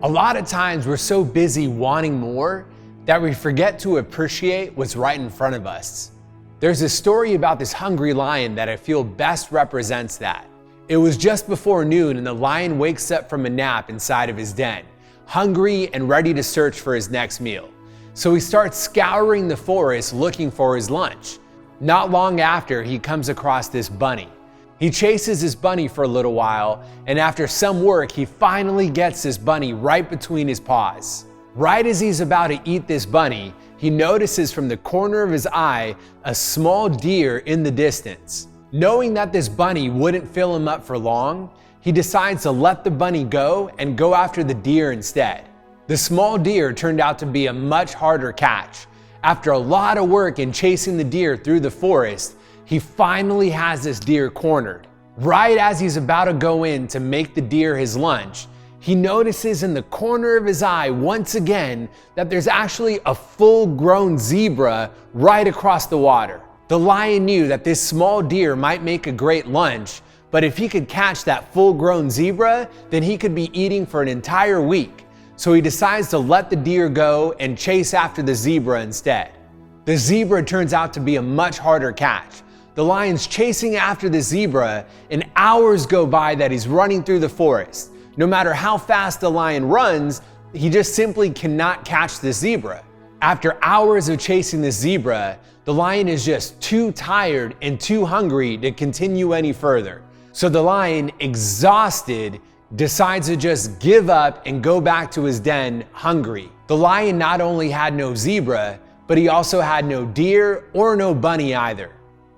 A lot of times we're so busy wanting more that we forget to appreciate what's right in front of us. There's a story about this hungry lion that I feel best represents that. It was just before noon and the lion wakes up from a nap inside of his den, hungry and ready to search for his next meal. So he starts scouring the forest looking for his lunch. Not long after, he comes across this bunny. He chases this bunny for a little while, and after some work, he finally gets this bunny right between his paws. Right as he's about to eat this bunny, he notices from the corner of his eye a small deer in the distance. Knowing that this bunny wouldn't fill him up for long, he decides to let the bunny go and go after the deer instead. The small deer turned out to be a much harder catch. After a lot of work in chasing the deer through the forest, he finally has this deer cornered. Right as he's about to go in to make the deer his lunch, he notices in the corner of his eye once again that there's actually a full-grown zebra right across the water. The lion knew that this small deer might make a great lunch, but if he could catch that full-grown zebra, then he could be eating for an entire week. So he decides to let the deer go and chase after the zebra instead. The zebra turns out to be a much harder catch. The lion's chasing after the zebra, and hours go by that he's running through the forest. No matter how fast the lion runs, he just simply cannot catch the zebra. After hours of chasing the zebra, the lion is just too tired and too hungry to continue any further. So the lion, exhausted, decides to just give up and go back to his den hungry. The lion not only had no zebra, but he also had no deer or no bunny either.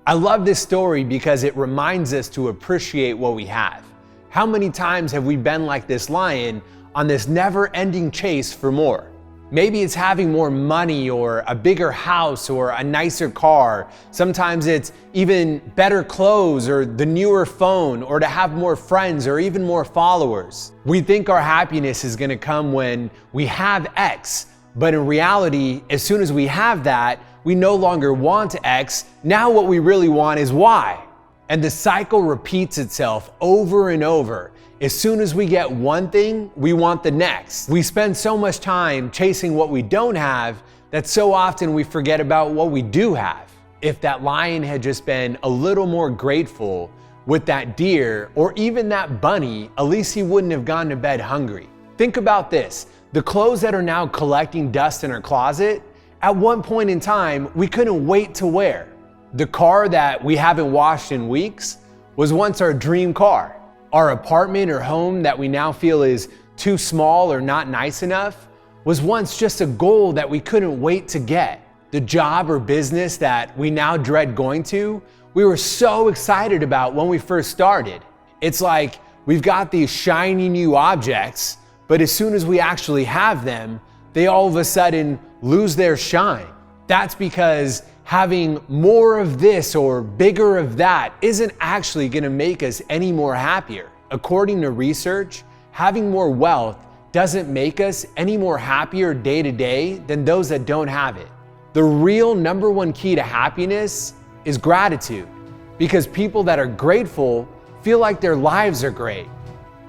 I love this story because it reminds us to appreciate what we have. How many times have we been like this lion on this never-ending chase for more? Maybe it's having more money or a bigger house or a nicer car. Sometimes it's even better clothes or the newer phone or to have more friends or even more followers. We think our happiness is going to come when we have X, but in reality, as soon as we have that, we no longer want X. Now what we really want is Y. And the cycle repeats itself over and over. As soon as we get one thing, we want the next. We spend so much time chasing what we don't have that so often we forget about what we do have. If that lion had just been a little more grateful with that deer or even that bunny, at least he wouldn't have gone to bed hungry. Think about this. The clothes that are now collecting dust in our closet, at one point in time, we couldn't wait to wear. The car that we haven't washed in weeks was once our dream car. Our apartment or home that we now feel is too small or not nice enough was once just a goal that we couldn't wait to get. The job or business that we now dread going to, we were so excited about when we first started. It's like we've got these shiny new objects, but as soon as we actually have them, they all of a sudden lose their shine. That's because having more of this or bigger of that isn't actually going to make us any more happier. According to research, having more wealth doesn't make us any more happier day to day than those that don't have it. The real number one key to happiness is gratitude, because people that are grateful feel like their lives are great.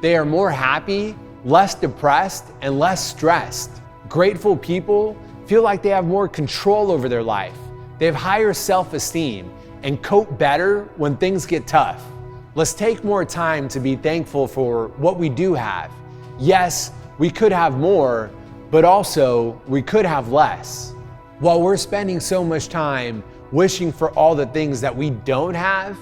They are more happy, less depressed, and less stressed. Grateful people feel like they have more control over their life. They have higher self-esteem and cope better when things get tough. Let's take more time to be thankful for what we do have. Yes, we could have more, but also we could have less. While we're spending so much time wishing for all the things that we don't have,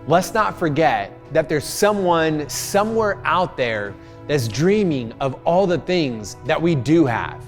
let's not forget that there's someone somewhere out there that's dreaming of all the things that we do have.